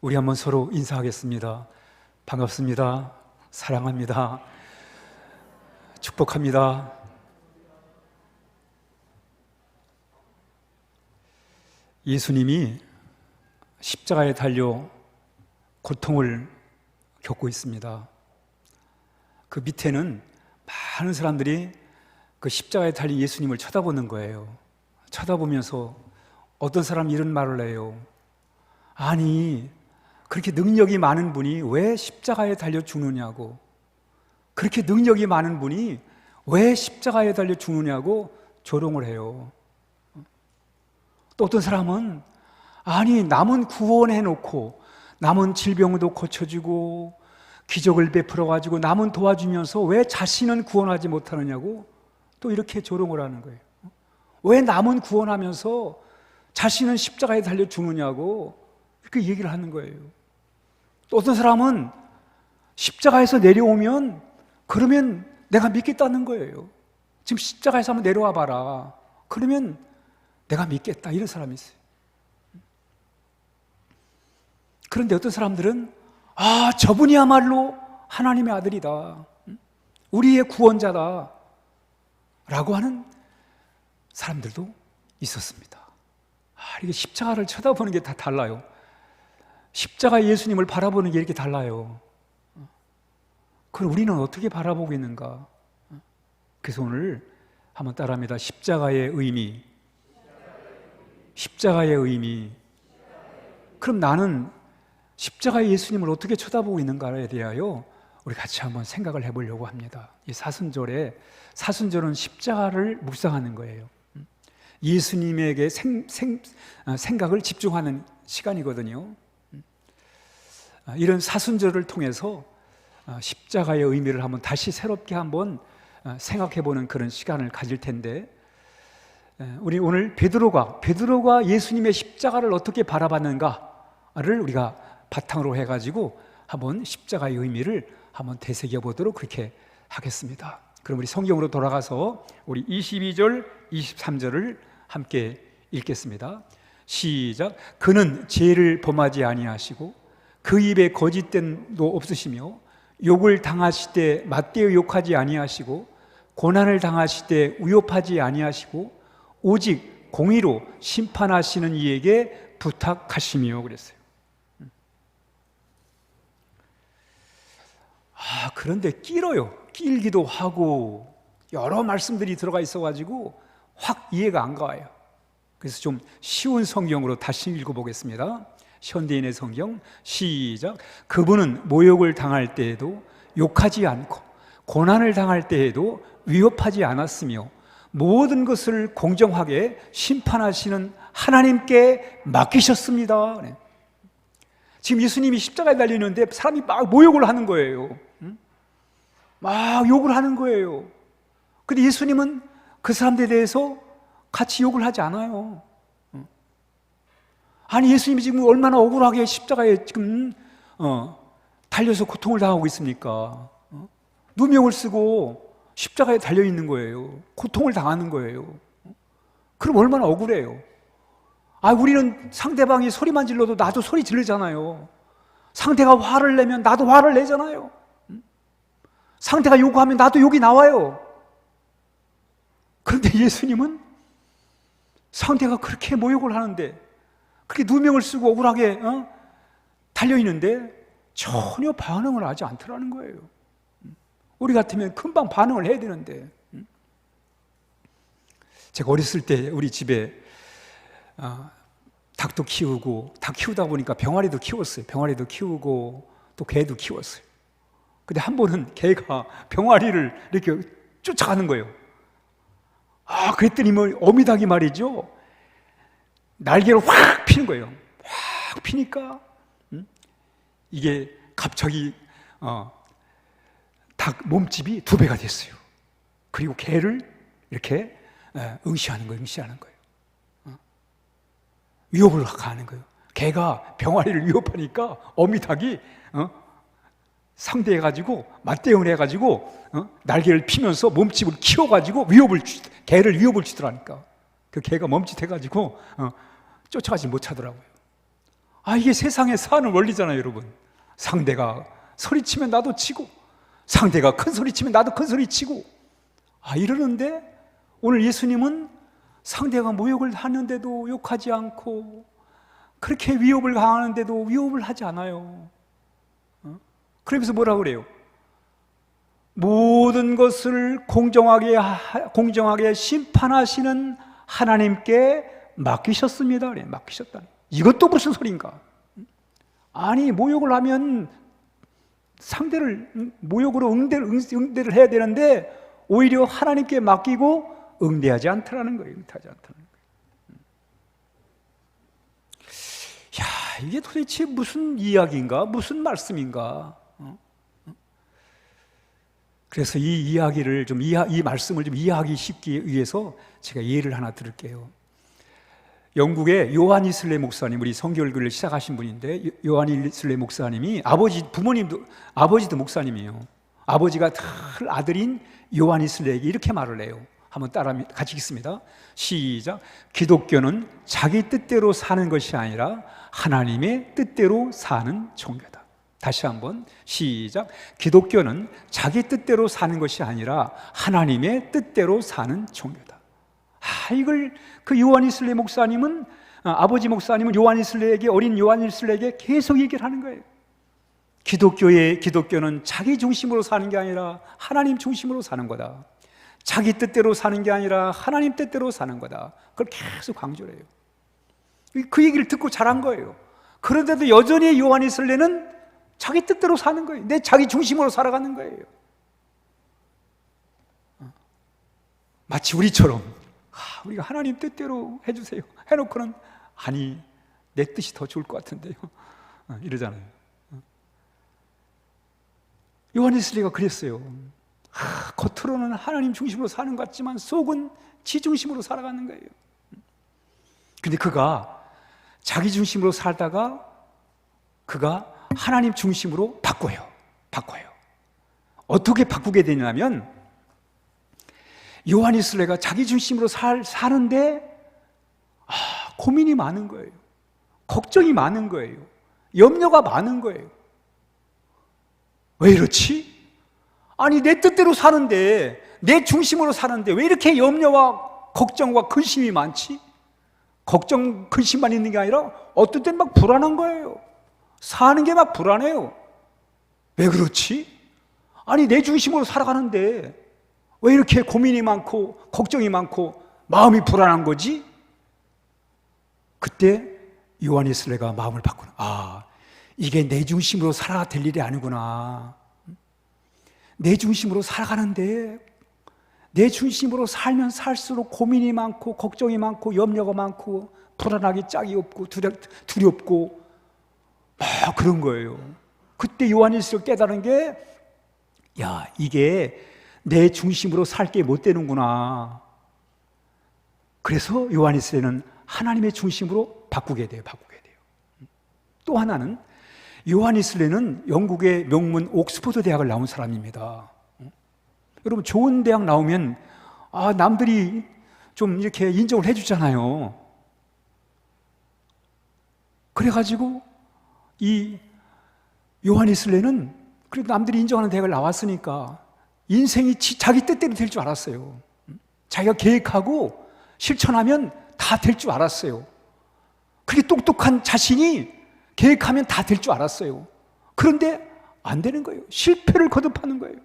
우리 한번 서로 인사하겠습니다. 반갑습니다. 사랑합니다. 축복합니다. 예수님이 십자가에 달려 고통을 겪고 있습니다. 그 밑에는 많은 사람들이 그 십자가에 달린 예수님을 쳐다보는 거예요. 쳐다보면서 어떤 사람이 이런 말을 해요. 아니, 그렇게 능력이 많은 분이 왜 십자가에 달려 죽느냐고, 그렇게 능력이 많은 분이 왜 십자가에 달려 죽느냐고 조롱을 해요. 또 어떤 사람은 아니, 남은 구원해 놓고 남은 질병도 고쳐주고 기적을 베풀어 가지고 남은 도와주면서 왜 자신은 구원하지 못하느냐고 또 이렇게 조롱을 하는 거예요. 왜 남은 구원하면서 자신은 십자가에 달려 죽느냐고 이렇게 얘기를 하는 거예요. 또 어떤 사람은 십자가에서 내려오면 그러면 내가 믿겠다는 거예요. 지금 십자가에서 한번 내려와 봐라. 그러면 내가 믿겠다. 이런 사람이 있어요. 그런데 어떤 사람들은 저분이야말로 하나님의 아들이다, 우리의 구원자다 라고 하는 사람들도 있었습니다. 이게 십자가를 쳐다보는 게 다 달라요. 십자가 예수님을 바라보는 게 이렇게 달라요. 그럼 우리는 어떻게 바라보고 있는가? 그래서 오늘 한번 따라합니다. 십자가의 의미. 십자가의 의미. 그럼 나는 십자가의 예수님을 어떻게 쳐다보고 있는가에 대하여 우리 같이 한번 생각을 해보려고 합니다. 이 사순절은 십자가를 묵상하는 거예요. 예수님에게 생각을 집중하는 시간이거든요. 이런 사순절을 통해서 십자가의 의미를 한번 다시 새롭게 한번 생각해보는 그런 시간을 가질 텐데, 우리 오늘 베드로가 예수님의 십자가를 어떻게 바라봤는가를 우리가 바탕으로 해가지고 한번 십자가의 의미를 한번 되새겨보도록 그렇게 하겠습니다. 그럼 우리 성경으로 돌아가서 우리 22절, 23절을 함께 읽겠습니다. 시작. 그는 죄를 범하지 아니하시고 그 입에 거짓됨도 없으시며 욕을 당하시되 맞대어 욕하지 아니하시고 고난을 당하시되 위협하지 아니하시고 오직 공의로 심판하시는 이에게 부탁하시며 그랬어요. 그런데 끼기도 하고 여러 말씀들이 들어가 있어가지고 확 이해가 안 가요. 그래서 좀 쉬운 성경으로 다시 읽어보겠습니다. 현대인의 성경 시작. 그분은 모욕을 당할 때에도 욕하지 않고 고난을 당할 때에도 위협하지 않았으며 모든 것을 공정하게 심판하시는 하나님께 맡기셨습니다. 지금 예수님이 십자가에 달리는데 사람이 막 모욕을 하는 거예요. 막 욕을 하는 거예요. 근데 예수님은 그 사람들에 대해서 같이 욕을 하지 않아요. 아니, 예수님이 지금 얼마나 억울하게 십자가에 지금 달려서 고통을 당하고 있습니까? 누명을 쓰고 십자가에 달려 있는 거예요. 고통을 당하는 거예요. 그럼 얼마나 억울해요. 우리는 상대방이 소리만 질러도 나도 소리 지르잖아요. 상대가 화를 내면 나도 화를 내잖아요. 상대가 요구하면 나도 욕이 나와요. 그런데 예수님은 상대가 그렇게 모욕을 하는데, 그렇게 누명을 쓰고 억울하게 달려있는데 전혀 반응을 하지 않더라는 거예요. 우리 같으면 금방 반응을 해야 되는데. 제가 어렸을 때 우리 집에 닭도 키우고, 닭 키우다 보니까 병아리도 키웠어요. 병아리도 키우고 또 개도 키웠어요. 근데 한 번은 개가 병아리를 이렇게 쫓아가는 거예요. 그랬더니 어미닭이 말이죠, 날개를 확 피는 거예요. 확 피니까 이게 갑자기 닭 몸집이 2배가 됐어요. 그리고 개를 이렇게 응시하는 거예요. 위협을 가하는 거예요. 개가 병아리를 위협하니까 어미닭이 상대해가지고 맞대응을 해가지고 날개를 피면서 몸집을 키워가지고 개를 위협을 주더라니까. 그 개가 멈칫해가지고 쫓아가지 못하더라고요. 이게 세상에 사는 원리잖아요, 여러분. 상대가 소리치면 나도 치고, 상대가 큰 소리치면 나도 큰 소리치고, 이러는데 오늘 예수님은 상대가 모욕을 하는데도 욕하지 않고, 그렇게 위협을 가하는데도 위협을 하지 않아요. 그러면서 뭐라고 그래요? 모든 것을 공정하게 심판하시는 하나님께 맡기셨습니다. 그래, 맡기셨다. 이것도 무슨 소린가? 아니, 모욕을 하면 상대를 모욕으로 응대를 해야 되는데 오히려 하나님께 맡기고 응대하지 않더라는 거예요. 응대하지 않더라는 거예요. 야, 이게 도대체 무슨 이야기인가? 무슨 말씀인가? 그래서 이 이야기를 이 말씀을 좀 이해하기 쉽기 위해서 제가 예를 하나 들을게요. 영국의 요한 이슬레 목사님, 우리 성결교를 시작하신 분인데, 요한 이슬레 목사님이 아버지도 목사님이에요. 아버지가 늘 아들인 요한 이슬레에게 이렇게 말을 해요. 한번 같이 읽습니다. 시작. 기독교는 자기 뜻대로 사는 것이 아니라 하나님의 뜻대로 사는 종교다. 다시 한번 시작. 기독교는 자기 뜻대로 사는 것이 아니라 하나님의 뜻대로 사는 종교다. 이걸 그 요한 이슬레 목사님은, 아버지 목사님은 어린 요한 이슬레에게 계속 얘기를 하는 거예요. 기독교는 자기 중심으로 사는 게 아니라 하나님 중심으로 사는 거다. 자기 뜻대로 사는 게 아니라 하나님 뜻대로 사는 거다. 그걸 계속 강조를 해요. 그 얘기를 듣고 자란 거예요. 그런데도 여전히 요한 이슬레는 자기 뜻대로 사는 거예요. 자기 중심으로 살아가는 거예요. 마치 우리처럼 우리가 하나님 뜻대로 해주세요 해놓고는 아니, 내 뜻이 더 좋을 것 같은데요, 이러잖아요. 요한 이슬레가 그랬어요. 겉으로는 하나님 중심으로 사는 것 같지만 속은 지 중심으로 살아가는 거예요. 근데 그가 자기 중심으로 살다가 그가 하나님 중심으로 바꿔요. 어떻게 바꾸게 되냐면, 요한 이슬레가 자기 중심으로 사는데 고민이 많은 거예요. 걱정이 많은 거예요. 염려가 많은 거예요. 왜 이렇지? 아니, 내 뜻대로 사는데, 내 중심으로 사는데 왜 이렇게 염려와 걱정과 근심이 많지? 걱정, 근심만 있는 게 아니라 어떤 때는 막 불안한 거예요. 사는 게 막 불안해요. 왜 그렇지? 아니, 내 중심으로 살아가는데 왜 이렇게 고민이 많고 걱정이 많고 마음이 불안한 거지? 그때 요한 이슬레가 마음을 바꾸는, 이게 내 중심으로 살아야 될 일이 아니구나. 내 중심으로 살아가는데, 내 중심으로 살면 살수록 고민이 많고 걱정이 많고 염려가 많고 불안하기 짝이 없고 두렵고 막 그런 거예요. 그때 요한 이슬레가 깨달은 게, 이게 내 중심으로 살 게 못 되는구나. 그래서 요한 이슬레는 하나님의 중심으로 바꾸게 돼요. 또 하나는, 요한 이슬레는 영국의 명문 옥스퍼드 대학을 나온 사람입니다. 여러분, 좋은 대학 나오면 남들이 좀 이렇게 인정을 해주잖아요. 그래가지고 이 요한 이슬레는 그래도 남들이 인정하는 대학을 나왔으니까 인생이 자기 뜻대로 될 줄 알았어요. 자기가 계획하고 실천하면 다 될 줄 알았어요. 그렇게 똑똑한 자신이 계획하면 다 될 줄 알았어요. 그런데 안 되는 거예요. 실패를 거듭하는 거예요.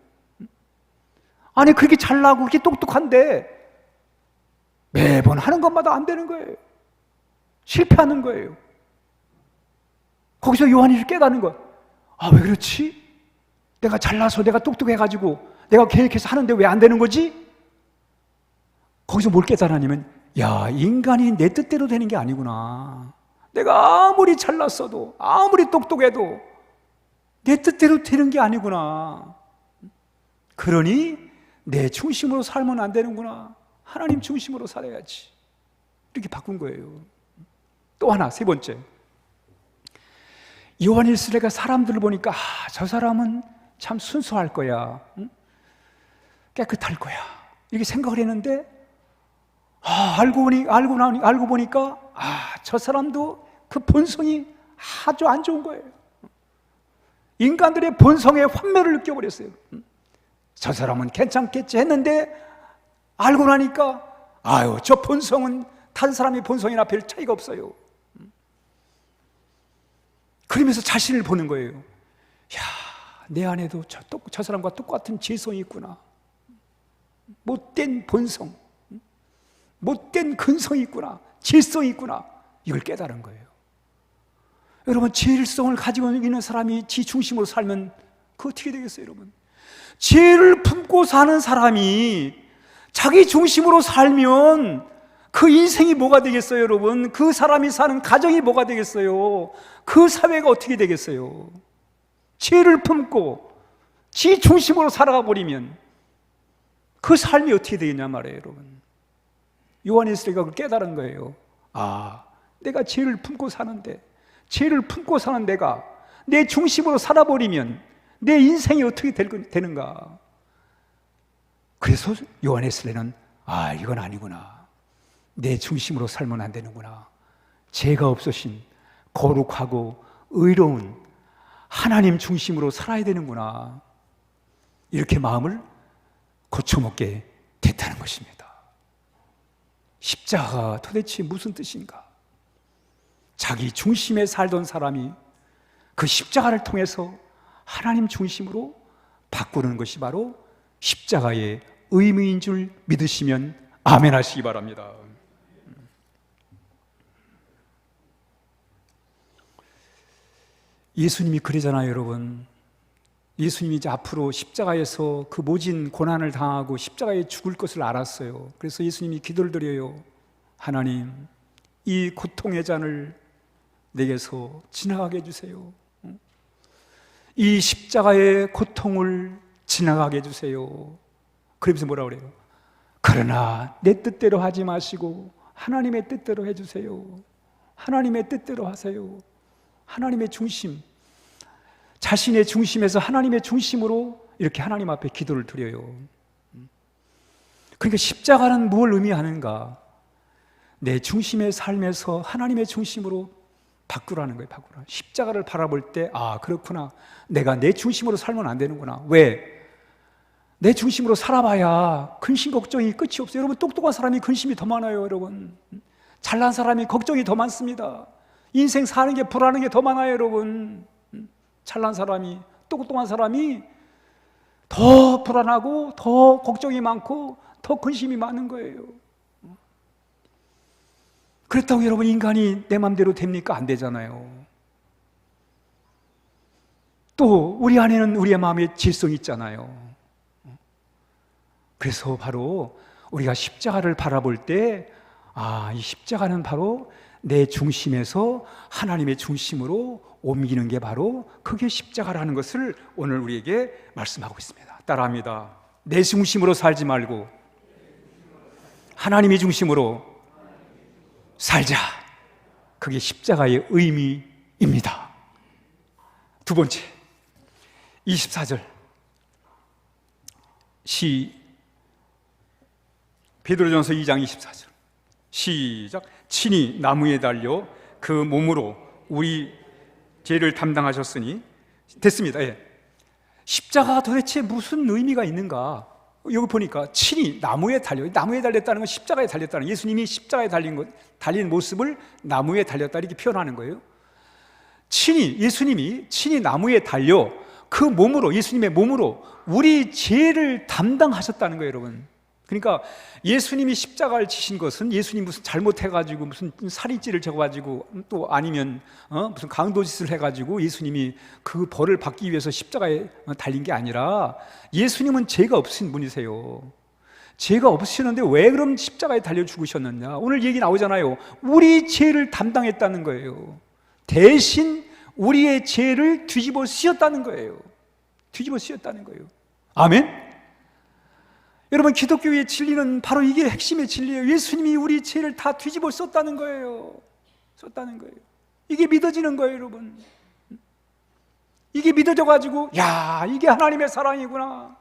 아니, 그렇게 잘나고 그렇게 똑똑한데 매번 하는 것마다 안 되는 거예요. 실패하는 거예요. 거기서 요한이 깨닫는 거예요. 왜 그렇지? 내가 잘나서 내가 똑똑해가지고 내가 계획해서 하는데 왜 안 되는 거지? 거기서 뭘 깨달았냐면, 인간이 내 뜻대로 되는 게 아니구나. 내가 아무리 잘났어도 아무리 똑똑해도 내 뜻대로 되는 게 아니구나. 그러니 내 중심으로 살면 안 되는구나. 하나님 중심으로 살아야지. 이렇게 바꾼 거예요. 또 하나, 세 번째, 요한 이슬레가 사람들을 보니까 저 사람은 참 순수할 거야, 깨끗할 거야, 이렇게 생각을 했는데 알고 보니까 저 사람도 그 본성이 아주 안 좋은 거예요. 인간들의 본성의 환멸을 느껴버렸어요. 저 사람은 괜찮겠지 했는데 알고 나니까 아유, 저 본성은 다른 사람의 본성이나 별 차이가 없어요. 그러면서 자신을 보는 거예요. 야, 내 안에도 저 사람과 똑같은 지성이 있구나. 못된 본성, 못된 근성이 있구나, 질성이 있구나. 이걸 깨달은 거예요. 여러분, 질성을 가지고 있는 사람이 지 중심으로 살면 그 어떻게 되겠어요, 여러분? 죄를 품고 사는 사람이 자기 중심으로 살면 그 인생이 뭐가 되겠어요, 여러분? 그 사람이 사는 가정이 뭐가 되겠어요? 그 사회가 어떻게 되겠어요? 죄를 품고 지 중심으로 살아가 버리면 그 삶이 어떻게 되겠냐 말이에요, 여러분. 요한에스더가 그걸 깨달은 거예요. 아, 내가 죄를 품고 사는데, 죄를 품고 사는 내가 내 중심으로 살아버리면 내 인생이 어떻게 되는가. 그래서 요한에스더는 아, 이건 아니구나. 내 중심으로 살면 안 되는구나. 죄가 없으신 거룩하고 의로운 하나님 중심으로 살아야 되는구나. 이렇게 마음을 고쳐먹게 됐다는 것입니다. 십자가가 도대체 무슨 뜻인가? 자기 중심에 살던 사람이 그 십자가를 통해서 하나님 중심으로 바꾸는 것이 바로 십자가의 의미인 줄 믿으시면 아멘 하시기 바랍니다. 예수님이 그러잖아요, 여러분. 예수님이 이제 앞으로 십자가에서 그 모진 고난을 당하고 십자가에 죽을 것을 알았어요. 그래서 예수님이 기도를 드려요. 하나님, 이 고통의 잔을 내게서 지나가게 해주세요. 이 십자가의 고통을 지나가게 해주세요. 그러면서 뭐라 그래요? 그러나 내 뜻대로 하지 마시고 하나님의 뜻대로 해주세요. 하나님의 뜻대로 하세요. 하나님의 중심, 자신의 중심에서 하나님의 중심으로 이렇게 하나님 앞에 기도를 드려요. 그러니까 십자가는 뭘 의미하는가? 내 중심의 삶에서 하나님의 중심으로 바꾸라는 거예요. 바꾸라. 십자가를 바라볼 때 아, 그렇구나. 내가 내 중심으로 살면 안 되는구나. 왜? 내 중심으로 살아봐야 근심 걱정이 끝이 없어요. 여러분, 똑똑한 사람이 근심이 더 많아요. 여러분, 잘난 사람이 걱정이 더 많습니다. 인생 사는 게 불안한 게 더 많아요. 여러분, 잘난 사람이, 똑똑한 사람이 더 불안하고 더 걱정이 많고 더 근심이 많은 거예요. 그렇다고 여러분, 인간이 내 맘대로 됩니까? 안 되잖아요. 또 우리 안에는 우리의 마음의 질성이 있잖아요. 그래서 바로 우리가 십자가를 바라볼 때 아, 이 십자가는 바로 내 중심에서 하나님의 중심으로 옮기는 게 바로 그게 십자가라는 것을 오늘 우리에게 말씀하고 있습니다. 따라합니다. 내 중심으로 살지 말고 하나님의 중심으로 살자. 그게 십자가의 의미입니다. 두 번째, 24절 베드로전서 2장 24절 시작. 친히 나무에 달려 그 몸으로 우리 죄를 담당하셨으니 됐습니다. 예. 십자가가 도대체 무슨 의미가 있는가? 여기 보니까 친히 나무에 달렸다는 건 십자가에 달렸다는, 예수님이 십자가에 달린 모습을 나무에 달렸다 이렇게 표현하는 거예요. 예수님이 친히 나무에 달려 그 몸으로, 예수님의 몸으로 우리 죄를 담당하셨다는 거예요, 여러분. 그러니까 예수님이 십자가를 지신 것은 예수님이 무슨 잘못해가지고 무슨 살인죄를 져가지고 또 아니면 무슨 강도짓을 해가지고 예수님이 그 벌을 받기 위해서 십자가에 달린 게 아니라 예수님은 죄가 없으신 분이세요. 죄가 없으시는데 왜 그럼 십자가에 달려 죽으셨느냐? 오늘 얘기 나오잖아요. 우리 죄를 담당했다는 거예요. 대신 우리의 죄를 뒤집어 씌웠다는 거예요. 뒤집어 씌웠다는 거예요. 아멘? 여러분, 기독교의 진리는 바로 이게 핵심의 진리예요. 예수님이 우리 죄를 다 뒤집어 썼다는 거예요. 썼다는 거예요. 이게 믿어지는 거예요, 여러분. 이게 믿어져가지고 야, 이게 하나님의 사랑이구나.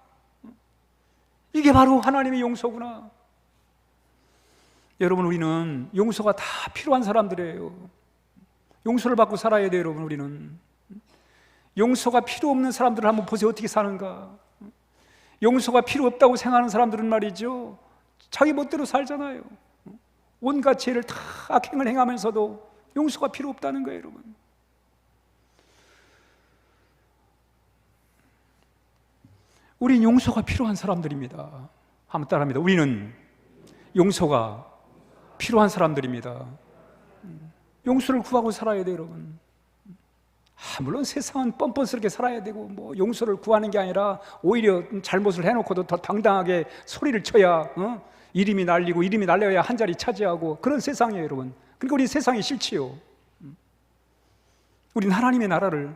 이게 바로 하나님의 용서구나. 여러분, 우리는 용서가 다 필요한 사람들이에요. 용서를 받고 살아야 돼요, 여러분. 우리는 용서가 필요 없는 사람들을 한번 보세요. 어떻게 사는가. 용서가 필요 없다고 생각하는 사람들은 말이죠, 자기 멋대로 살잖아요. 온갖 죄를 다 악행을 행하면서도 용서가 필요 없다는 거예요, 여러분. 우린 용서가 필요한 사람들입니다. 한번 따라합니다. 우리는 용서가 필요한 사람들입니다. 용서를 구하고 살아야 돼요, 여러분. 물론 세상은 뻔뻔스럽게 살아야 되고 뭐 용서를 구하는 게 아니라 오히려 잘못을 해놓고도 더 당당하게 소리를 쳐야 이름이 날리고, 이름이 날려야 한 자리 차지하고, 그런 세상이에요, 여러분. 그러니까 우리 세상이 싫지요. 우리는 하나님의 나라를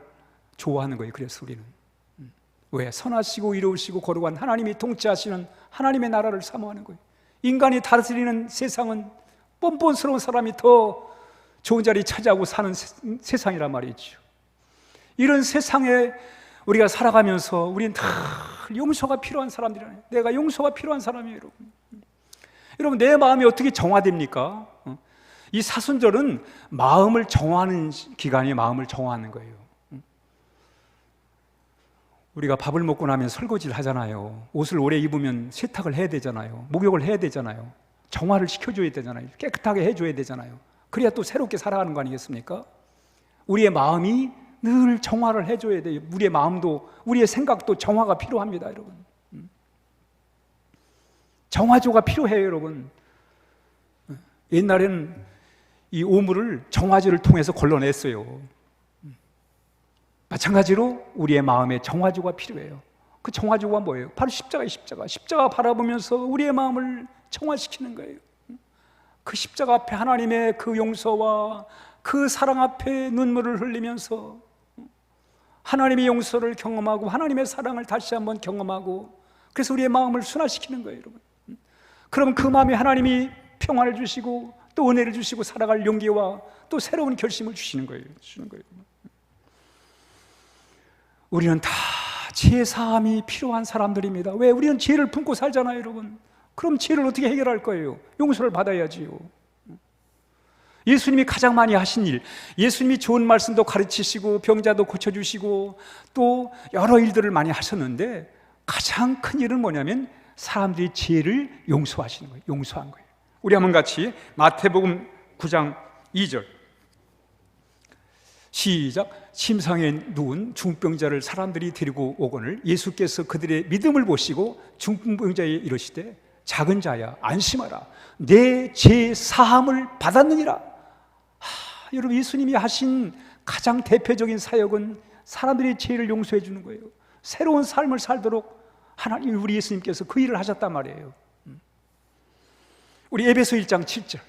좋아하는 거예요. 그래서 우리는 왜? 선하시고 이로우시고 거룩한 하나님이 통치하시는 하나님의 나라를 사모하는 거예요. 인간이 다스리는 세상은 뻔뻔스러운 사람이 더 좋은 자리 차지하고 사는 세상이란 말이죠. 이런 세상에 우리가 살아가면서 우리는 다 용서가 필요한 사람들이잖아요. 내가 용서가 필요한 사람이에요, 여러분. 여러분, 내 마음이 어떻게 정화됩니까? 이 사순절은 마음을 정화하는 기간이, 마음을 정화하는 거예요. 우리가 밥을 먹고 나면 설거지를 하잖아요. 옷을 오래 입으면 세탁을 해야 되잖아요. 목욕을 해야 되잖아요. 정화를 시켜줘야 되잖아요. 깨끗하게 해줘야 되잖아요. 그래야 또 새롭게 살아가는 거 아니겠습니까? 우리의 마음이 늘 정화를 해줘야 돼요. 우리의 마음도, 우리의 생각도 정화가 필요합니다, 여러분. 정화조가 필요해요, 여러분. 옛날에는 이 오물을 정화조를 통해서 걸러냈어요. 마찬가지로 우리의 마음에 정화조가 필요해요. 그 정화조가 뭐예요? 바로 십자가예요. 십자가 바라보면서 우리의 마음을 정화시키는 거예요. 그 십자가 앞에 하나님의 그 용서와 그 사랑 앞에 눈물을 흘리면서 하나님의 용서를 경험하고 하나님의 사랑을 다시 한번 경험하고, 그래서 우리의 마음을 순화시키는 거예요, 여러분. 그러면 그 마음에 하나님이 평안을 주시고 또 은혜를 주시고 살아갈 용기와 또 새로운 결심을 주시는 거예요. 우리는 다 죄 사함이 필요한 사람들입니다. 왜? 우리는 죄를 품고 살잖아요, 여러분. 그럼 죄를 어떻게 해결할 거예요? 용서를 받아야지요. 예수님이 가장 많이 하신 일, 예수님이 좋은 말씀도 가르치시고 병자도 고쳐주시고 또 여러 일들을 많이 하셨는데, 가장 큰 일은 뭐냐면 사람들이 죄를 용서하시는 거예요. 용서한 거예요. 우리 한번 같이 마태복음 9장 2절 시작. 침상에 누운 중병자를 사람들이 데리고 오거늘 예수께서 그들의 믿음을 보시고 중병자에 이르시되 작은 자야 안심하라, 내 죄 사함을 받았느니라. 여러분, 예수님이 하신 가장 대표적인 사역은 사람들의 죄를 용서해 주는 거예요. 새로운 삶을 살도록 하나님, 우리 예수님께서 그 일을 하셨단 말이에요. 우리 에베소 1장 7절.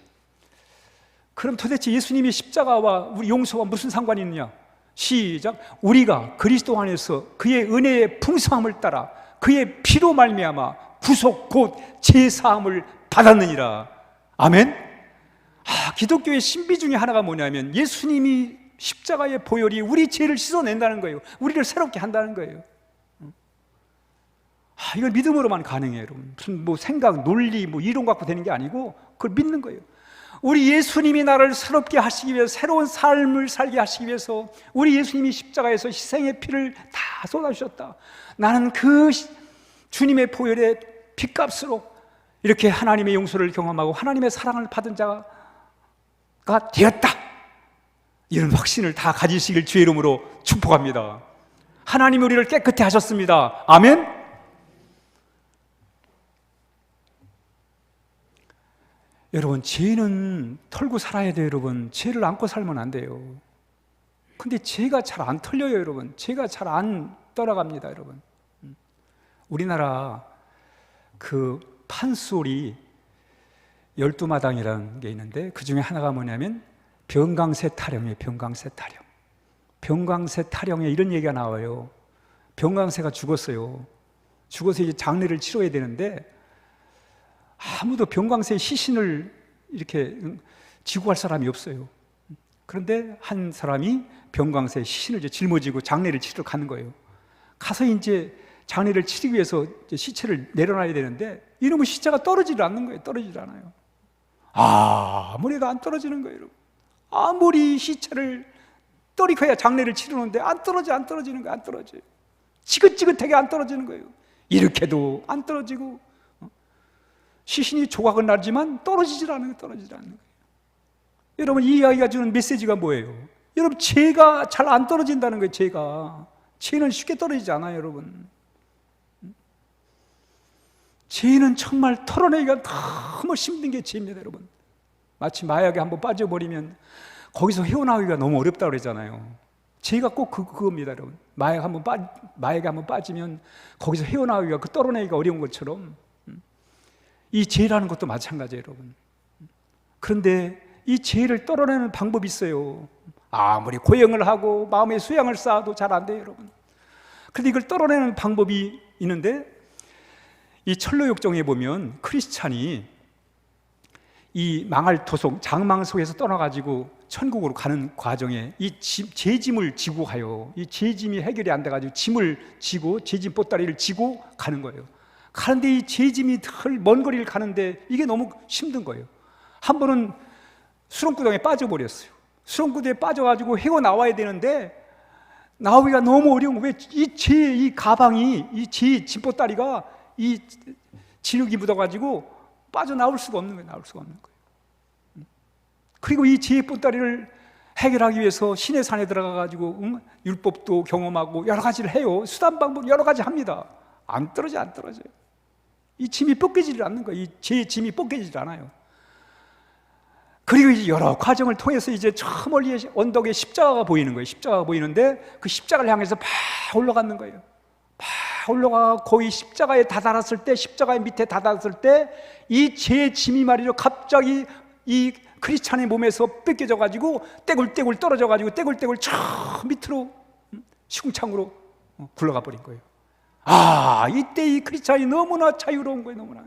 그럼 도대체 예수님이 십자가와 우리 용서와 무슨 상관이 있느냐? 시작. 우리가 그리스도 안에서 그의 은혜의 풍성함을 따라 그의 피로 말미암아 구속 곧 제사함을 받았느니라. 아멘. 기독교의 신비 중에 하나가 뭐냐면 예수님이 십자가의 보혈이 우리 죄를 씻어낸다는 거예요. 우리를 새롭게 한다는 거예요. 이걸 믿음으로만 가능해요, 여러분. 무슨 뭐 생각, 논리, 뭐 이론 갖고 되는 게 아니고 그걸 믿는 거예요. 우리 예수님이 나를 새롭게 하시기 위해서, 새로운 삶을 살게 하시기 위해서 우리 예수님이 십자가에서 희생의 피를 다 쏟아주셨다. 나는 그 주님의 보혈의 피값으로 이렇게 하나님의 용서를 경험하고 하나님의 사랑을 받은 자가 되었다. 이런 확신을 다 가지시길 주의 이름으로 축복합니다. 하나님이 우리를 깨끗게 하셨습니다. 아멘. 여러분, 죄는 털고 살아야 돼요, 여러분. 죄를 안고 살면 안 돼요. 근데 죄가 잘 안 털려요, 여러분. 죄가 잘 안 떠나갑니다, 여러분. 우리나라 그 판소리 12마당이라는 게 있는데 그 중에 하나가 뭐냐면 병강세 타령이에요. 병강세 타령. 병강세 타령에 이런 얘기가 나와요. 병강세가 죽었어요. 죽어서 이제 장례를 치러야 되는데 아무도 병강세의 시신을 이렇게 지고 갈 사람이 없어요. 그런데 한 사람이 병강세의 시신을 이제 짊어지고 장례를 치러 가는 거예요. 가서 이제 장례를 치르기 위해서 이제 시체를 내려놔야 되는데 이놈의 시체가 떨어지질 않는 거예요. 떨어지질 않아요. 아무래도 안 떨어지는 거예요, 여러분. 아무리 시체를 떨이켜야 장례를 치르는데 안 떨어지는 거예요. 안 떨어져요. 지긋지긋하게 안 떨어지는 거예요. 이렇게도 안 떨어지고, 시신이 조각은 나지만 떨어지질 않는 거예요. 여러분, 이 이야기가 주는 메시지가 뭐예요? 여러분, 죄가 잘 안 떨어진다는 거예요. 죄는 쉽게 떨어지지 않아요, 여러분. 죄는 정말 털어내기가 너무 힘든 게 죄입니다, 여러분. 마치 마약에 한번 빠져버리면 거기서 헤어나오기가 너무 어렵다고 그러잖아요. 죄가 꼭 그겁니다, 여러분. 마약에 한번 빠지면 거기서 헤어나오기가, 떨어내기가 어려운 것처럼 이 죄라는 것도 마찬가지예요, 여러분. 그런데 이 죄를 떨어내는 방법이 있어요. 아무리 고행을 하고 마음의 수양을 쌓아도 잘 안 돼요, 여러분. 그런데 이걸 떨어내는 방법이 있는데, 이 철로역정에 보면 크리스찬이 이 망할 토속, 장망 속에서 떠나가지고 천국으로 가는 과정에 이 죄짐을 지고 가요. 이 죄짐이 해결이 안 돼가지고 짐을 지고, 죄짐 보따리를 지고 가는 거예요. 가는데 이 죄짐이 먼 거리를 가는데 이게 너무 힘든 거예요. 한 번은 수렁구덩이에 빠져버렸어요. 수렁구덩이에 빠져가지고 헤어나와야 되는데 나오기가 너무 어려운 거예요. 이 가방이, 이 죄 짐보따리가 이 진흙이 묻어가지고 빠져나올 수가 없는 거예요. 그리고 이 죄의 보따리를 해결하기 위해서 신의 산에 들어가가지고 율법도 경험하고 여러 가지를 해요. 수단 방법 여러 가지 합니다. 안 떨어져요. 이 짐이 벗겨지질 않는 거예요. 이 죄의 짐이 벗겨지질 않아요. 그리고 이제 여러 과정을 통해서 이제 저 멀리 언덕에 십자가가 보이는 거예요. 십자가가 보이는데 그 십자가를 향해서 팍 올라가는 거예요. 올라가 거의 십자가에 다다랐을 때, 십자가의 밑에 다다랐을 때 이 죄의 짐이 말이죠, 갑자기 이 크리스찬의 몸에서 뺏겨져 가지고 떼굴떼굴 떨어져 가지고 떼굴떼굴 저 밑으로 시궁창으로 굴러가 버린 거예요. 이때 이 크리스찬이 너무나 자유로운 거예요.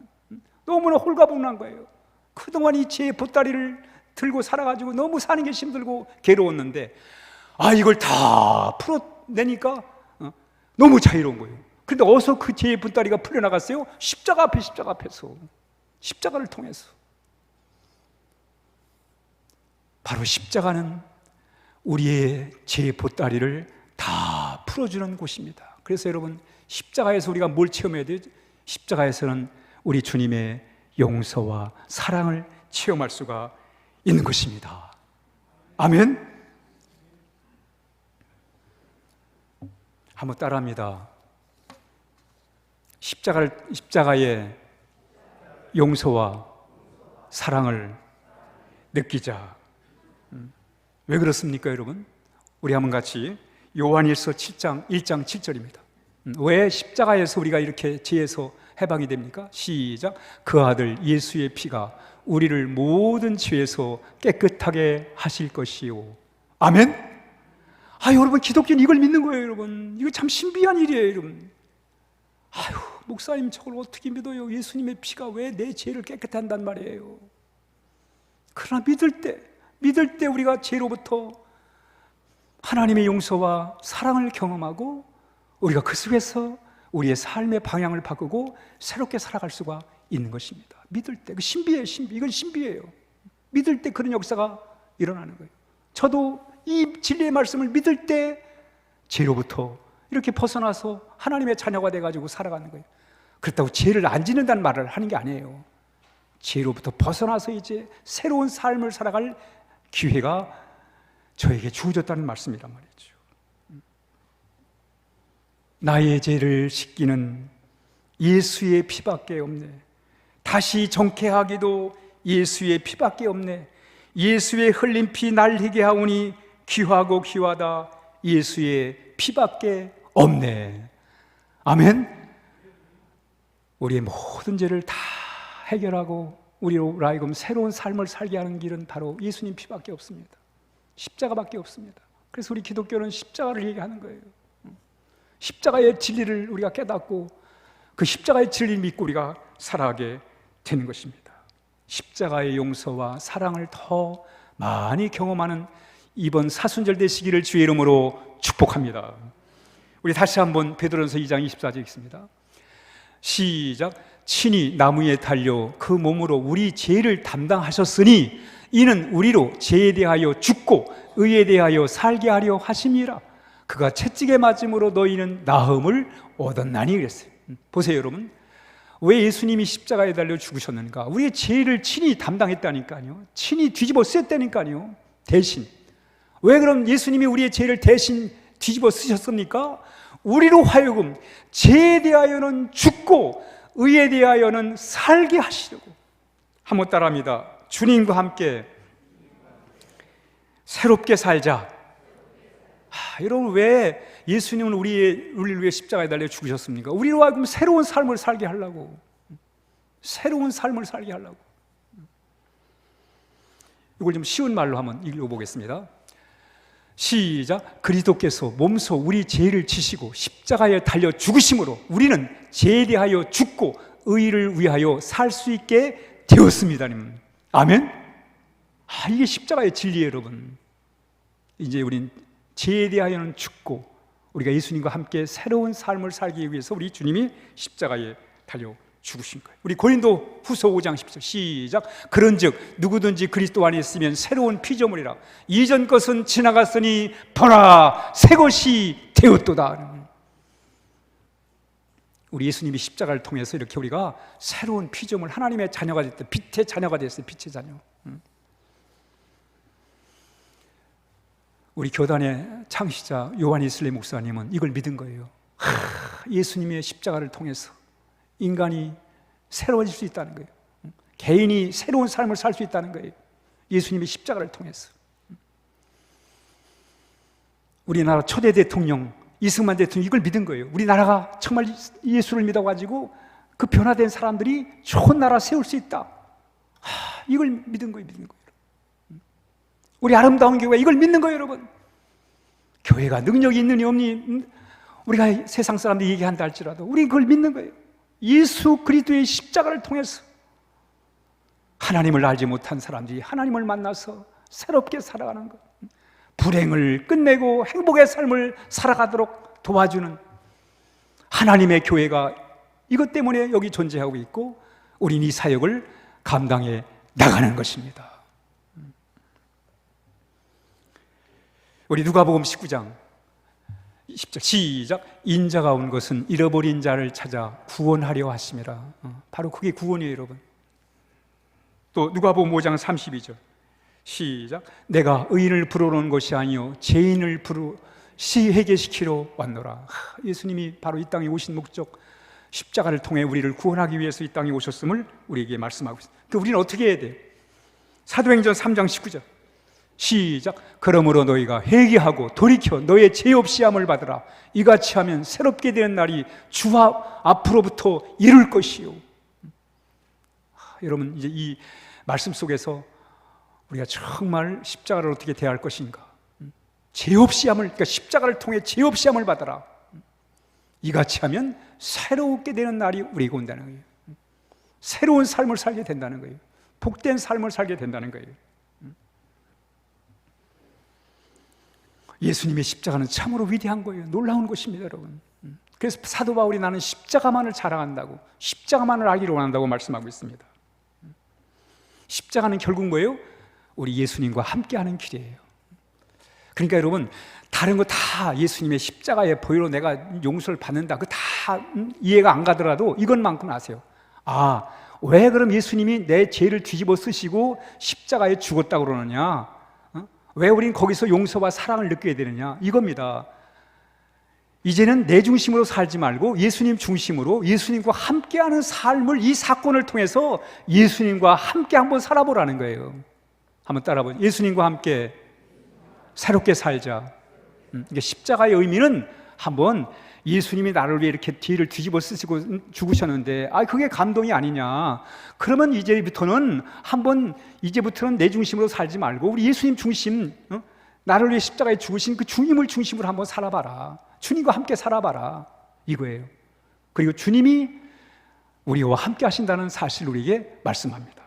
너무나 홀가분한 거예요. 그동안 이 죄의 보따리를 들고 살아가지고 너무 사는 게 힘들고 괴로웠는데, 이걸 다 풀어내니까 너무 자유로운 거예요. 그런데 어디서 그 죄의 보따리가 풀려나갔어요? 십자가 앞에서, 십자가를 통해서. 바로 십자가는 우리의 죄의 보따리를 다 풀어주는 곳입니다. 그래서 여러분, 십자가에서 우리가 뭘 체험해야 돼요? 십자가에서는 우리 주님의 용서와 사랑을 체험할 수가 있는 것입니다. 아멘. 한번 따라합니다. 십자가의 용서와 사랑을 느끼자. 왜 그렇습니까, 여러분? 우리 한번 같이 요한일서 1장 7절입니다. 왜 십자가에서 우리가 이렇게 죄에서 해방이 됩니까? 시작. 그 아들 예수의 피가 우리를 모든 죄에서 깨끗하게 하실 것이요. 아멘. 여러분, 기독교는 이걸 믿는 거예요, 여러분. 이거 참 신비한 일이에요, 여러분. 목사님, 저걸 어떻게 믿어요? 예수님의 피가 왜 내 죄를 깨끗하게 한단 말이에요? 그러나 믿을 때 우리가 죄로부터 하나님의 용서와 사랑을 경험하고 우리가 그 속에서 우리의 삶의 방향을 바꾸고 새롭게 살아갈 수가 있는 것입니다. 믿을 때. 그 신비예요, 신비. 이건 신비예요. 믿을 때 그런 역사가 일어나는 거예요. 저도 이 진리의 말씀을 믿을 때 죄로부터 이렇게 벗어나서 하나님의 자녀가 돼가지고 살아가는 거예요. 그렇다고 죄를 안 짓는다는 말을 하는 게 아니에요. 죄로부터 벗어나서 이제 새로운 삶을 살아갈 기회가 저에게 주어졌다는 말씀이란 말이죠. 나의 죄를 씻기는 예수의 피밖에 없네. 다시 정케하기도 예수의 피밖에 없네. 예수의 흘린 피 날 희게 하오니 귀하고 귀하다. 예수의 피밖에 없네. 아멘. 우리의 모든 죄를 다 해결하고 우리로 하여금 새로운 삶을 살게 하는 길은 바로 예수님 피밖에 없습니다. 십자가밖에 없습니다. 그래서 우리 기독교는 십자가를 얘기하는 거예요. 십자가의 진리를 우리가 깨닫고 그 십자가의 진리를 믿고 우리가 살아가게 되는 것입니다. 십자가의 용서와 사랑을 더 많이 경험하는 이번 사순절 되시기를 주의 이름으로 축복합니다. 우리 다시 한번 베드로전서 2장 24절 읽습니다. 시작. 친히 나무에 달려 그 몸으로 우리 죄를 담당하셨으니 이는 우리로 죄에 대하여 죽고 의에 대하여 살게 하려 하심이라. 그가 채찍에 맞음으로 너희는 나음을 얻었나니 그랬어요. 보세요 여러분, 왜 예수님이 십자가에 달려 죽으셨는가? 우리의 죄를 친히 담당했다니까요. 친히 뒤집어 쓰였다니까요. 대신. 왜 그럼 예수님이 우리의 죄를 대신 뒤집어 쓰셨습니까? 우리로 하여금 죄에 대하여는 죽고 의에 대하여는 살게 하시려고. 한번 따라합니다. 주님과 함께 새롭게 살자. 여러분, 왜 예수님은 우리를 위해 십자가에 달려 죽으셨습니까? 우리로 하여금 새로운 삶을 살게 하려고. 새로운 삶을 살게 하려고. 이걸 좀 쉬운 말로 한번 읽어보겠습니다. 시작. 그리스도께서 몸소 우리 죄를 지시고 십자가에 달려 죽으심으로 우리는 죄에 대하여 죽고 의를 위하여 살 수 있게 되었습니다. 아멘. 이게 십자가의 진리예요 여러분. 이제 우린 죄에 대하여는 죽고 우리가 예수님과 함께 새로운 삶을 살기 위해서 우리 주님이 십자가에 달려 죽으신 거예요. 우리 고린도 후서 5장 10절 시작. 그런즉 누구든지 그리스도 안에 있으면 새로운 피조물이라. 이전 것은 지나갔으니 보라 새 것이 되었도다. 우리 예수님이 십자가를 통해서 이렇게 우리가 새로운 피조물, 하나님의 자녀가 됐다. 빛의 자녀가 됐어요. 빛의 자녀. 우리 교단의 창시자 요한 이슬레 목사님은 이걸 믿은 거예요. 예수님의 십자가를 통해서 인간이 새로워질 수 있다는 거예요. 개인이 새로운 삶을 살 수 있다는 거예요. 예수님의 십자가를 통해서. 우리나라 초대 대통령 이승만 대통령 이걸 믿은 거예요. 우리나라가 정말 예수를 믿어가지고 그 변화된 사람들이 좋은 나라 세울 수 있다. 이걸 믿은 거예요. 우리 아름다운 교회가 이걸 믿는 거예요 여러분. 교회가 능력이 있느니 없니 우리가 세상 사람들이 얘기한다 할지라도 우리 그걸 믿는 거예요. 예수 그리스도의 십자가를 통해서 하나님을 알지 못한 사람들이 하나님을 만나서 새롭게 살아가는 것, 불행을 끝내고 행복의 삶을 살아가도록 도와주는 하나님의 교회가 이것 때문에 여기 존재하고 있고 우린 이 사역을 감당해 나가는 것입니다. 우리 누가복음 19장 10절 시작. 인자가 온 것은 잃어버린 자를 찾아 구원하려 하심이라. 바로 그게 구원이에요 여러분. 또 누가복음 5장 32절 시작. 내가 의인을 부르러 온 것이 아니요 죄인을 회개시키러 왔노라. 예수님이 바로 이 땅에 오신 목적, 십자가를 통해 우리를 구원하기 위해서 이 땅에 오셨음을 우리에게 말씀하고 있습니다. 그러니까 우리는 어떻게 해야 돼요? 사도행전 3장 19절 시작. 그러므로 너희가 회개하고 돌이켜 너의 죄 없이 함을 받으라. 이같이 하면 새롭게 되는 날이 주 앞으로부터 이룰 것이요. 여러분, 이제 이 말씀 속에서 우리가 정말 십자가를 어떻게 대할 것인가, 죄 없이 함을, 그러니까 십자가를 통해 죄 없이 함을 받아라. 이같이 하면 새롭게 되는 날이 우리에게 온다는 거예요. 새로운 삶을 살게 된다는 거예요. 복된 삶을 살게 된다는 거예요. 예수님의 십자가는 참으로 위대한 거예요. 놀라운 것입니다 여러분. 그래서 사도 바울이 나는 십자가만을 자랑한다고, 십자가만을 알기를 원한다고 말씀하고 있습니다. 십자가는 결국 뭐예요? 우리 예수님과 함께하는 길이에요. 그러니까 여러분, 다른 거 다 예수님의 십자가의 보혈로 내가 용서를 받는다, 그 다 이해가 안 가더라도 이것만큼 아세요. 왜 그럼 예수님이 내 죄를 뒤집어 쓰시고 십자가에 죽었다고 그러느냐, 왜 우린 거기서 용서와 사랑을 느끼게 되느냐, 이겁니다. 이제는 내 중심으로 살지 말고 예수님 중심으로 예수님과 함께하는 삶을, 이 사건을 통해서 예수님과 함께 한번 살아보라는 거예요. 한번 따라보죠. 예수님과 함께 새롭게 살자. 이게 십자가의 의미는 한번 예수님이 나를 위해 이렇게 뒤를 뒤집어 쓰시고 죽으셨는데 그게 감동이 아니냐, 그러면 이제부터는 내 중심으로 살지 말고 우리 예수님 중심, 나를 위해 십자가에 죽으신 그 주님을 중심으로 한번 살아봐라. 주님과 함께 살아봐라, 이거예요. 그리고 주님이 우리와 함께 하신다는 사실을 우리에게 말씀합니다.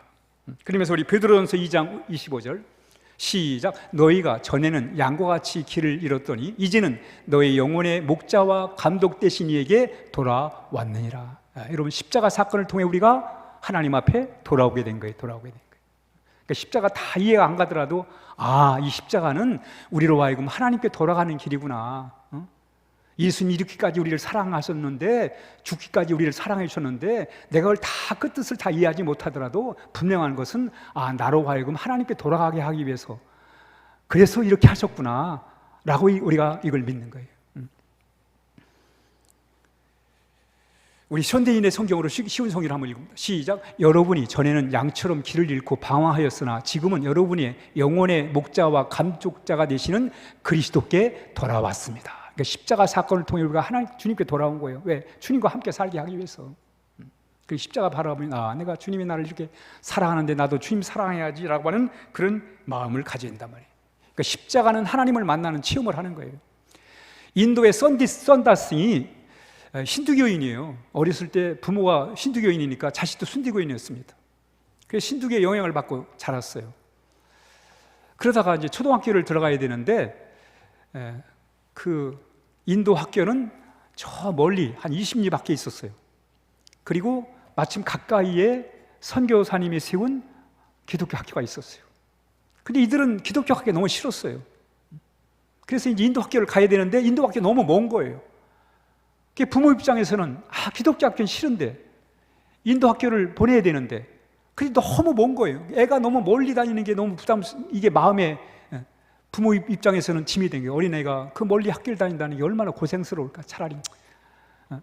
그러면서 우리 베드로전서 2장 25절 시작. 너희가 전에는 양과 같이 길을 잃었더니 이제는 너희 영혼의 목자와 감독 되신 이에게 돌아왔느니라. 여러분, 십자가 사건을 통해 우리가 하나님 앞에 돌아오게 된 거예요. 그러니까 그러니까 십자가 다 이해가 안 가더라도 이 십자가는 우리로 하여금 하나님께 돌아가는 길이구나. 예수님이 이렇게까지 우리를 사랑하셨는데, 죽기까지 우리를 사랑해 주셨는데, 내가 그걸 다 그 뜻을 다 이해하지 못하더라도 분명한 것은 나로 하여금 하나님께 돌아가게 하기 위해서, 그래서 이렇게 하셨구나 라고 우리가 이걸 믿는 거예요. 우리 현대인의 성경으로 쉬운 성경을 한번 읽습니다. 시작. 여러분이 전에는 양처럼 길을 잃고 방황하였으나 지금은 여러분의 영혼의 목자와 감족자가 되시는 그리스도께 돌아왔습니다. 그러니까 십자가 사건을 통해 우리가 하나님 주님께 돌아온 거예요. 왜? 주님과 함께 살게 하기 위해서. 그 십자가 바라보면 내가 주님이 나를 이렇게 사랑하는데 나도 주님 사랑해야지라고 하는 그런 마음을 가져야 된단 말이에요. 그러니까 십자가는 하나님을 만나는 체험을 하는 거예요. 인도의 선다스이 힌두교인이에요. 어렸을 때 부모가 힌두교인이니까 자식도 순두교인이었습니다. 그래서 힌두교의 영향을 받고 자랐어요. 그러다가 이제 초등학교를 들어가야 되는데 그 인도 학교는 저 멀리 한 20리 밖에 있었어요. 그리고 마침 가까이에 선교사님이 세운 기독교 학교가 있었어요. 근데 이들은 기독교 학교가 너무 싫었어요. 그래서 이제 인도 학교를 가야 되는데 인도 학교 너무 먼 거예요. 부모 입장에서는 기독교 학교는 싫은데 인도 학교를 보내야 되는데 그게 너무 먼 거예요. 애가 너무 멀리 다니는 게 너무 이게 마음에, 부모 입장에서는 짐이 된 거예요. 어린애가 그 멀리 학교를 다닌다는 게 얼마나 고생스러울까. 차라리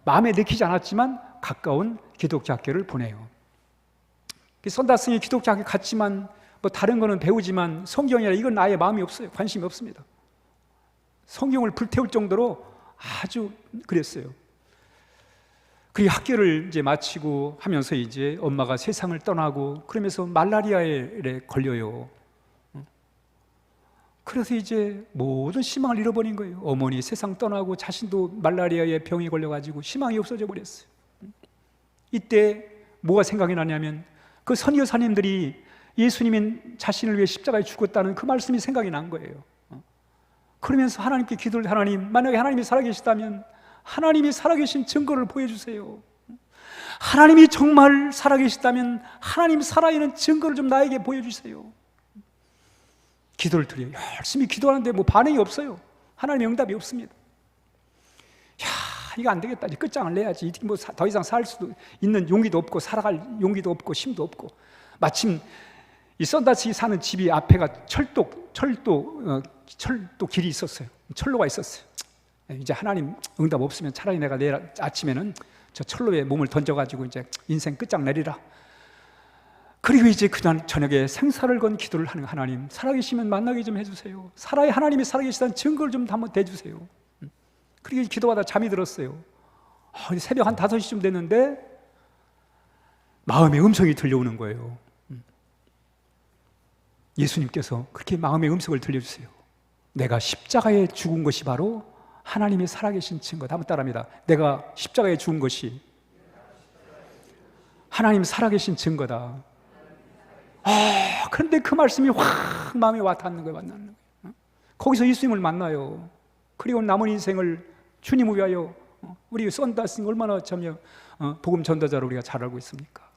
마음에 내키지 않았지만 가까운 기독교 학교를 보내요. 선다스이 기독교 학교 갔지만 뭐 다른 거는 배우지만 성경이라 이건 나의 마음이 없어요. 관심이 없습니다. 성경을 불태울 정도로 아주 그랬어요. 그리고 학교를 이제 마치고 하면서 이제 엄마가 세상을 떠나고 그러면서 말라리아에 걸려요. 그래서 이제 모든 희망을 잃어버린 거예요. 어머니 세상 떠나고 자신도 말라리아에 병이 걸려가지고 희망이 없어져 버렸어요. 이때 뭐가 생각이 나냐면 그 선교사님들이 예수님이 자신을 위해 십자가에 죽었다는 그 말씀이 생각이 난 거예요. 그러면서 하나님께 기도를, 하나님, 만약에 하나님이 살아계시다면 하나님이 살아계신 증거를 보여주세요. 하나님이 정말 살아계시다면 하나님 살아있는 증거를 좀 나에게 보여주세요. 기도를 드려요. 열심히 기도하는데 뭐 반응이 없어요. 하나님의 응답이 없습니다. 이거 안 되겠다. 이제 끝장을 내야지. 뭐 더 이상 살 수도 있는 용기도 없고 살아갈 용기도 없고 힘도 없고. 마침 이 선다스이 사는 집이 앞에가 철도 길이 있었어요. 철로가 있었어요. 이제 하나님 응답 없으면 차라리 내가 내일 아침에는 저 철로에 몸을 던져가지고 이제 인생 끝장 내리라. 그리고 이제 그날 저녁에 생사를 건 기도를 하는, 하나님 살아계시면 만나게 좀 해주세요. 하나님이 살아계시다는 증거를 좀 한번 대주세요. 그리고 기도하다 잠이 들었어요. 새벽 한 5시쯤 됐는데 마음의 음성이 들려오는 거예요. 예수님께서 그렇게 마음의 음성을 들려주세요. 내가 십자가에 죽은 것이 바로 하나님이 살아계신 증거다. 한번 따라합니다. 내가 십자가에 죽은 것이 하나님 살아계신 증거다. 그런데 그 말씀이 확 마음에 와 닿는 거예요. 만나는 거예요. 거기서 예수님을 만나요. 그리고 남은 인생을 주님을 위하여, 우리 선다스는 얼마나 복음 전도자로 우리가 잘 알고 있습니까?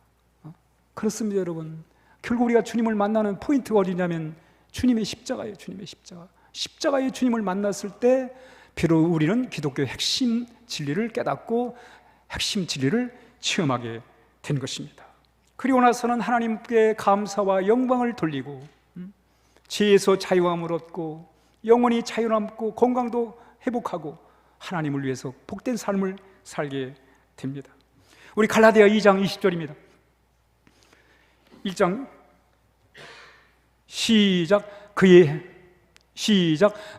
그렇습니다, 여러분. 결국 우리가 주님을 만나는 포인트가 어디냐면 주님의 십자가예요. 주님의 십자가. 십자가의 주님을 만났을 때 비로소 우리는 기독교의 핵심 진리를 깨닫고 핵심 진리를 체험하게 된 것입니다. 그리고 나서는 하나님께 감사와 영광을 돌리고 죄에서 자유함을 얻고 영원히 자유함고 건강도 회복하고 하나님을 위해서 복된 삶을 살게 됩니다. 우리 갈라디아 2장 20절입니다. 1장 시작.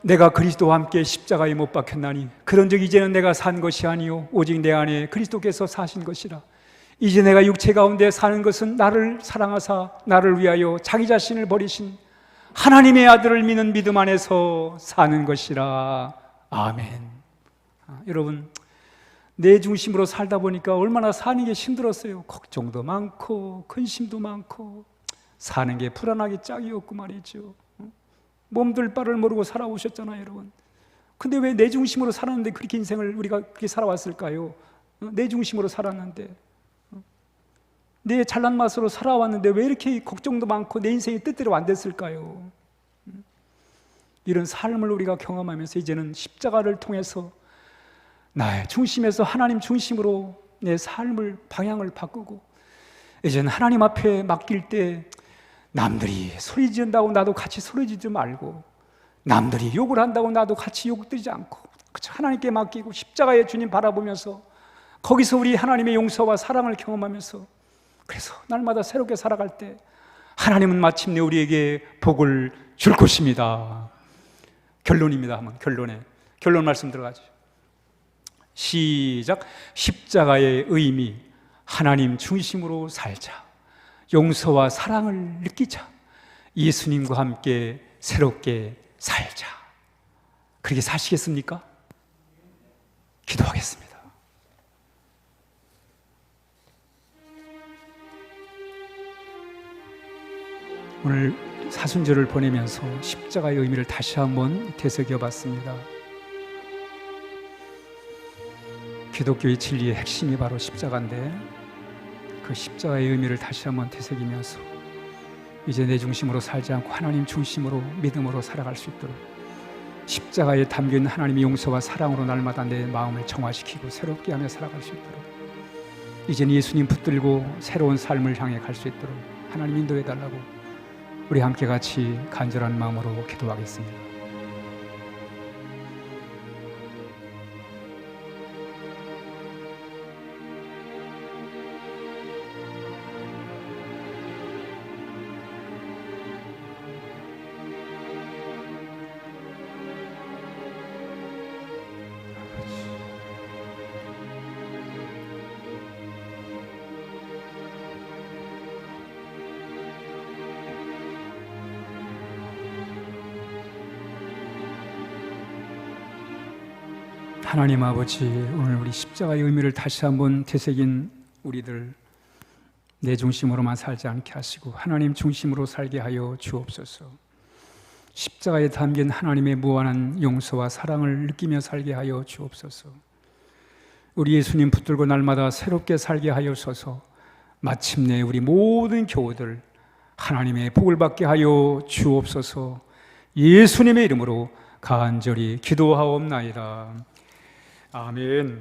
내가 그리스도와 함께 십자가에 못 박혔나니 그런즉 이제는 내가 산 것이 아니요 오직 내 안에 그리스도께서 사신 것이라. 이제 내가 육체 가운데 사는 것은 나를 사랑하사 나를 위하여 자기 자신을 버리신 하나님의 아들을 믿는 믿음 안에서 사는 것이라. 아멘. 여러분, 내 중심으로 살다 보니까 얼마나 사는 게 힘들었어요. 걱정도 많고 근심도 많고 사는 게 불안하기 짝이 없고 말이죠. 몸둘 바를 모르고 살아오셨잖아요, 여러분. 근데 왜 내 중심으로 살았는데 그렇게 인생을 우리가 그렇게 살아왔을까요? 내 중심으로 살았는데. 내 잘난 맛으로 살아왔는데 왜 이렇게 걱정도 많고 내 인생이 뜻대로 안 됐을까요? 이런 삶을 우리가 경험하면서 이제는 십자가를 통해서 나의 중심에서 하나님 중심으로 내 삶을 방향을 바꾸고, 이제는 하나님 앞에 맡길 때 남들이 소리 지른다고 나도 같이 소리 지르지 말고, 남들이 욕을 한다고 나도 같이 욕드리지 않고 그저 하나님께 맡기고 십자가의 주님 바라보면서 거기서 우리 하나님의 용서와 사랑을 경험하면서, 그래서 날마다 새롭게 살아갈 때 하나님은 마침내 우리에게 복을 줄 것입니다. 결론입니다. 한번 결론 말씀 들어가죠. 시작. 십자가의 의미, 하나님 중심으로 살자. 용서와 사랑을 느끼자. 예수님과 함께 새롭게 살자. 그렇게 사시겠습니까? 기도하겠습니다. 오늘 사순절을 보내면서 십자가의 의미를 다시 한번 되새겨 봤습니다. 기독교의 진리의 핵심이 바로 십자가인데, 그 십자가의 의미를 다시 한번 되새기면서 이제 내 중심으로 살지 않고 하나님 중심으로 믿음으로 살아갈 수 있도록, 십자가에 담긴 하나님의 용서와 사랑으로 날마다 내 마음을 정화시키고 새롭게 하며 살아갈 수 있도록, 이제는 예수님 붙들고 새로운 삶을 향해 갈 수 있도록 하나님 인도해 달라고 우리 함께 같이 간절한 마음으로 기도하겠습니다. 하나님 아버지, 오늘 우리 십자가의 의미를 다시 한번 되새긴 우리들, 내 중심으로만 살지 않게 하시고 하나님 중심으로 살게 하여 주옵소서. 십자가에 담긴 하나님의 무한한 용서와 사랑을 느끼며 살게 하여 주옵소서. 우리 예수님 붙들고 날마다 새롭게 살게 하여서서 마침내 우리 모든 교우들 하나님의 복을 받게 하여 주옵소서. 예수님의 이름으로 간절히 기도하옵나이다. 아멘.